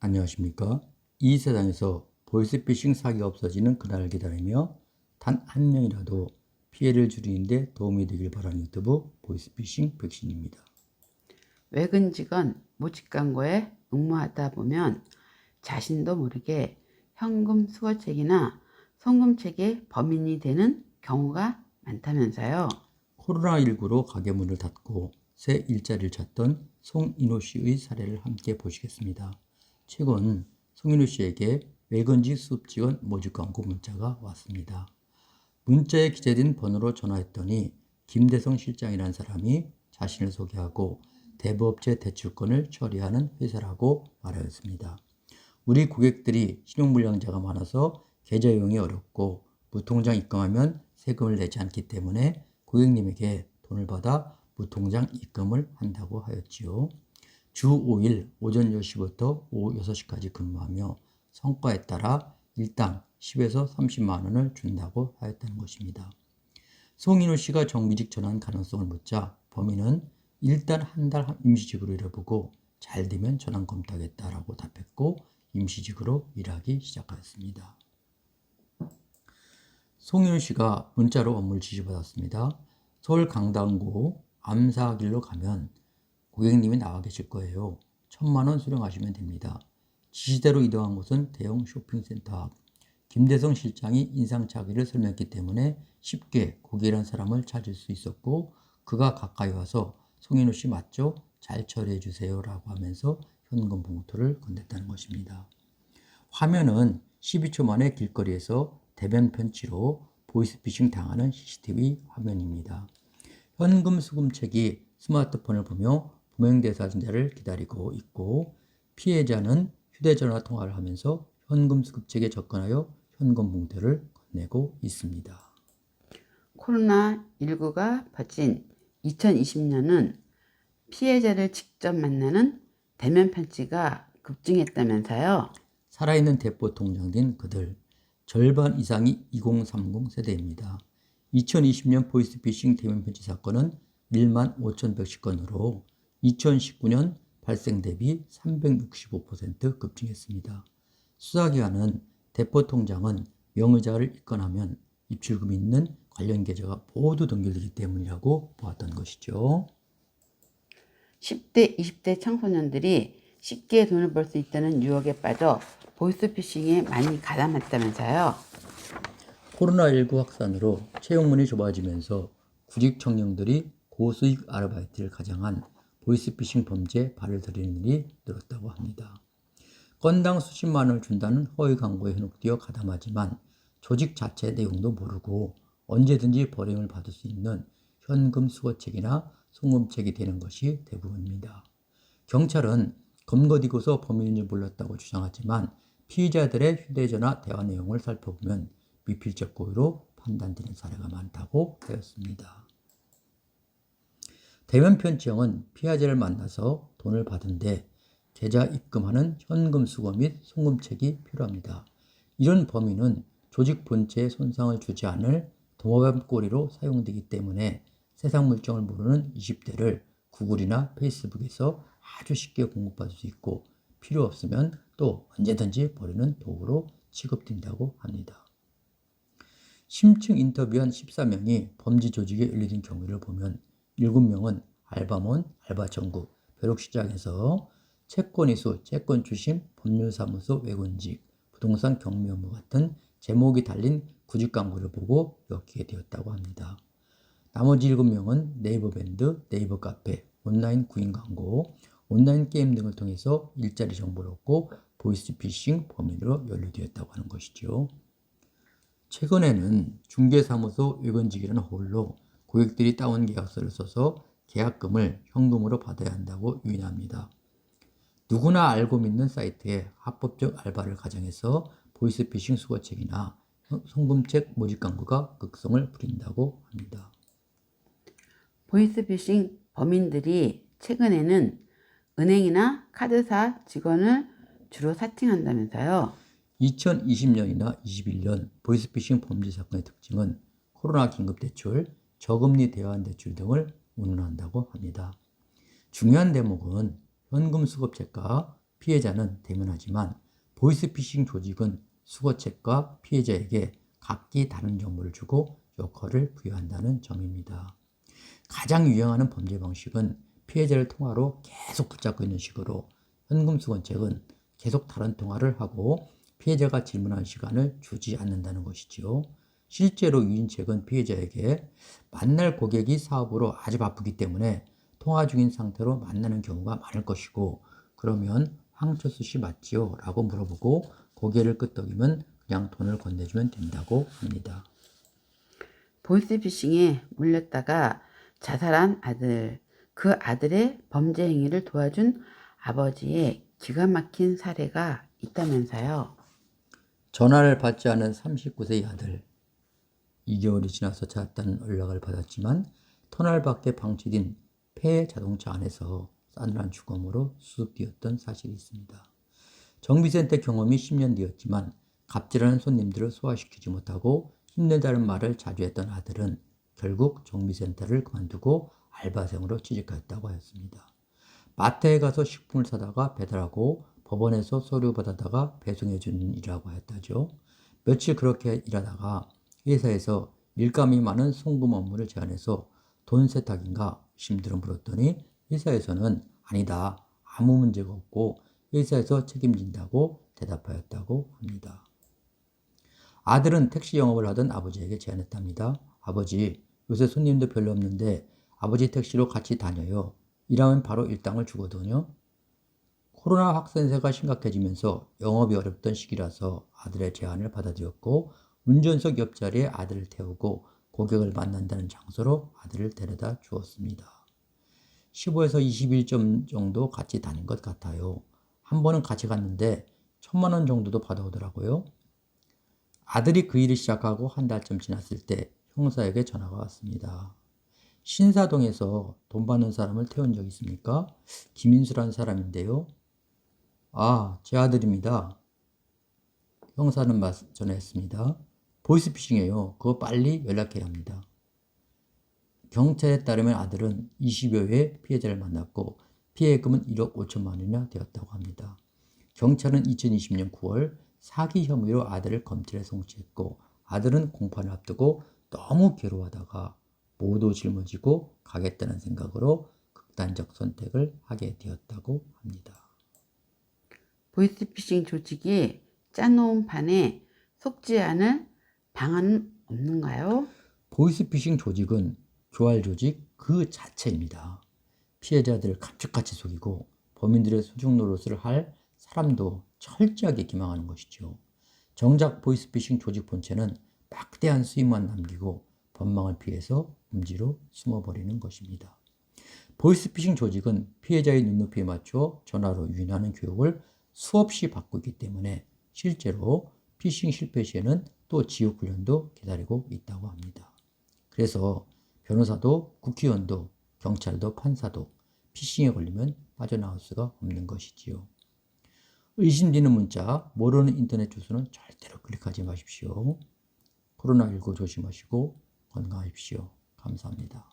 안녕하십니까? 이 세상에서 보이스피싱 사기가 없어지는 그날을 기다리며 단 한 명이라도 피해를 줄이는데 도움이 되길 바라는 유튜브 보이스피싱 백신입니다. 외근 직원 모집 광고에 응모하다 보면 자신도 모르게 현금 수거책이나 송금책의 범인이 되는 경우가 많다면서요. 코로나19로 가게 문을 닫고 새 일자리를 찾던 송인호 씨의 사례를 함께 보시겠습니다. 최근 송인호 씨에게 외근직 수습직원 모집 광고 문자가 왔습니다. 문자에 기재된 번호로 전화했더니 김대성 실장이라는 사람이 자신을 소개하고 대부업체 대출권을 처리하는 회사라고 말하였습니다. 우리 고객들이 신용불량자가 많아서 계좌 이용이 어렵고 무통장 입금하면 세금을 내지 않기 때문에 고객님에게 돈을 받아 무통장 입금을 한다고 하였지요. 주 5일 오전 10시부터 오후 6시까지 근무하며 성과에 따라 일당 10에서 30만 원을 준다고 하였다는 것입니다. 송인호 씨가 정규직 전환 가능성을 묻자 범인은 일단 한 달 임시직으로 일해보고 잘 되면 전환 검토하겠다라고 답했고 임시직으로 일하기 시작하였습니다. 송인호 씨가 문자로 업무를 지시받았습니다. 서울 강당구 암사길로 가면 고객님이 나와 계실 거예요. 1,000만 원 수령하시면 됩니다. 지시대로 이동한 곳은 대형 쇼핑센터 앞. 김대성 실장이 인상착의를 설명했기 때문에 쉽게 고객이라는 사람을 찾을 수 있었고 그가 가까이 와서 송인호 씨 맞죠? 잘 처리해 주세요 라고 하면서 현금 봉투를 건넸다는 것입니다. 화면은 12초 만에 길거리에서 대면 편지로 보이스피싱 당하는 CCTV 화면입니다. 현금 수금책이 스마트폰을 보며 범행대상자를 기다리고 있고 피해자는 휴대전화 통화를 하면서 현금 수급책에 접근하여 현금 봉투를 건네고 있습니다. 코로나19가 퍼진 2020년은 피해자를 직접 만나는 대면 편지가 급증했다면서요. 살아있는 대포 통장된 그들 절반 이상이 2030 세대입니다. 2020년 보이스피싱 대면 편지 사건은 1만 5,110건으로 2019년 발생 대비 365% 급증했습니다. 수사기관은 대포 통장은 명의자를 입건하면 입출금이 있는 관련 계좌가 모두 동결되기 때문이라고 보았던 것이죠. 10대, 20대 청소년들이 쉽게 돈을 벌 수 있다는 유혹에 빠져 보이스피싱에 많이 가담했다면서요. 코로나19 확산으로 채용문이 좁아지면서 구직 청년들이 고수익 아르바이트를 가장한 보이스피싱 범죄에 발을 들이는 일이 늘었다고 합니다. 건당 수십만 원을 준다는 허위 광고에 현혹되어 가담하지만 조직 자체 내용도 모르고 언제든지 벌임을 받을 수 있는 현금 수거책이나 송금책이 되는 것이 대부분입니다. 경찰은 검거되고서 범인인지 몰랐다고 주장하지만 피의자들의 휴대전화 대화 내용을 살펴보면 미필적 고의로 판단되는 사례가 많다고 하였습니다. 대면 편지형은 피해자를 만나서 돈을 받은 뒤 계좌 입금하는 현금 수거 및 송금책이 필요합니다. 이런 범위는 조직 본체에 손상을 주지 않을 도마뱀꼬리로 사용되기 때문에 세상 물정을 모르는 20대를 구글이나 페이스북에서 아주 쉽게 공급받을 수 있고 필요 없으면 또 언제든지 버리는 도구로 취급된다고 합니다. 심층 인터뷰한 14명이 범죄 조직에 연루된 경우를 보면 7명은 알바몬, 알바전국, 벼룩시장에서 채권이수, 채권주심, 법률사무소 외근직, 부동산 경매 업무 같은 제목이 달린 구직 광고를 보고 엮이게 되었다고 합니다. 나머지 7명은 네이버 밴드, 네이버 카페, 온라인 구인 광고, 온라인 게임 등을 통해서 일자리 정보를 얻고 보이스피싱 범인으로 연루되었다고 하는 것이죠. 최근에는 중개사무소 외근직이라는 홀로 고객들이 따온 계약서를 써서 계약금을 현금으로 받아야 한다고 유인합니다. 누구나 알고 믿는 사이트에 합법적 알바를 가정해서 보이스피싱 수거책이나 송금책 모집 광고가 극성을 부린다고 합니다. 보이스피싱 범인들이 최근에는 은행이나 카드사 직원을 주로 사칭한다면서요. 2020년이나 21년 보이스피싱 범죄 사건의 특징은 코로나 긴급대출, 저금리 대환대출 등을 운운한다고 합니다. 중요한 대목은 현금 수급책과 피해자는 대면하지만 보이스피싱 조직은 수거책과 피해자에게 각기 다른 정보를 주고 요커를 부여한다는 점입니다. 가장 유행하는 범죄 방식은 피해자를 통화로 계속 붙잡고 있는 식으로 현금 수거책은 계속 다른 통화를 하고 피해자가 질문할 시간을 주지 않는다는 것이지요. 실제로 유인책은 피해자에게 만날 고객이 사업으로 아주 바쁘기 때문에 통화 중인 상태로 만나는 경우가 많을 것이고 그러면 황철수 씨 맞지요? 라고 물어보고 고개를 끄덕이면 그냥 돈을 건네주면 된다고 합니다. 보이스피싱에 물렸다가 자살한 아들, 그 아들의 범죄 행위를 도와준 아버지의 기가 막힌 사례가 있다면서요. 전화를 받지 않은 39세의 아들, 2개월이 지나서 찾았다는 연락을 받았지만 터널 밖에 방치된 폐 자동차 안에서 싸늘한 죽음으로 수습되었던 사실이 있습니다. 정비센터 경험이 10년 되었지만 갑질하는 손님들을 소화시키지 못하고 힘내다는 말을 자주 했던 아들은 결국 정비센터를 그만두고 알바생으로 취직하였다고 하였습니다. 마트에 가서 식품을 사다가 배달하고 법원에서 서류 받아다가 배송해주는 일이라고 하였다죠. 며칠 그렇게 일하다가 회사에서 일감이 많은 송금 업무를 제안해서 돈 세탁인가 심들어 물었더니 회사에서는 아니다, 아무 문제가 없고 회사에서 책임진다고 대답하였다고 합니다. 아들은 택시 영업을 하던 아버지에게 제안했답니다. 아버지, 요새 손님도 별로 없는데 아버지 택시로 같이 다녀요. 일하면 바로 일당을 주거든요. 코로나 확산세가 심각해지면서 영업이 어렵던 시기라서 아들의 제안을 받아들였고 운전석 옆자리에 아들을 태우고 고객을 만난다는 장소로 아들을 데려다 주었습니다. 15에서 21점 정도 같이 다닌 것 같아요. 한 번은 같이 갔는데 1,000만 원 정도도 받아오더라고요. 아들이 그 일을 시작하고 한 달쯤 지났을 때 형사에게 전화가 왔습니다. 신사동에서 돈 받는 사람을 태운 적 있습니까? 김인수라는 사람인데요. 아, 제 아들입니다. 형사는 전화했습니다. 보이스피싱이에요. 그거 빨리 연락해야 합니다. 경찰에 따르면 아들은 20여 회 피해자를 만났고 피해금은 1억 5천만 원이나 되었다고 합니다. 경찰은 2020년 9월 사기 혐의로 아들을 검찰에 송치했고 아들은 공판을 앞두고 너무 괴로워하다가 모두 짊어지고 가겠다는 생각으로 극단적 선택을 하게 되었다고 합니다. 보이스피싱 조직이 짜놓은 판에 속지 않을 방안은 없는가요? 보이스피싱 조직은 교활 조직 그 자체입니다. 피해자들을 감쪽같이 속이고 범인들의 소중 노릇을 할 사람도 철저하게 기망하는 것이죠. 정작 보이스피싱 조직 본체는 막대한 수입만 남기고 법망을 피해서 음지로 숨어버리는 것입니다. 보이스피싱 조직은 피해자의 눈높이에 맞춰 전화로 유인하는 교육을 수없이 받고 있기 때문에 실제로 피싱 실패 시에는 또 지옥훈련도 기다리고 있다고 합니다. 그래서 변호사도 국회의원도 경찰도 판사도 피싱에 걸리면 빠져나올 수가 없는 것이지요. 의심되는 문자, 모르는 인터넷 주소는 절대로 클릭하지 마십시오. 코로나19 조심하시고 건강하십시오. 감사합니다.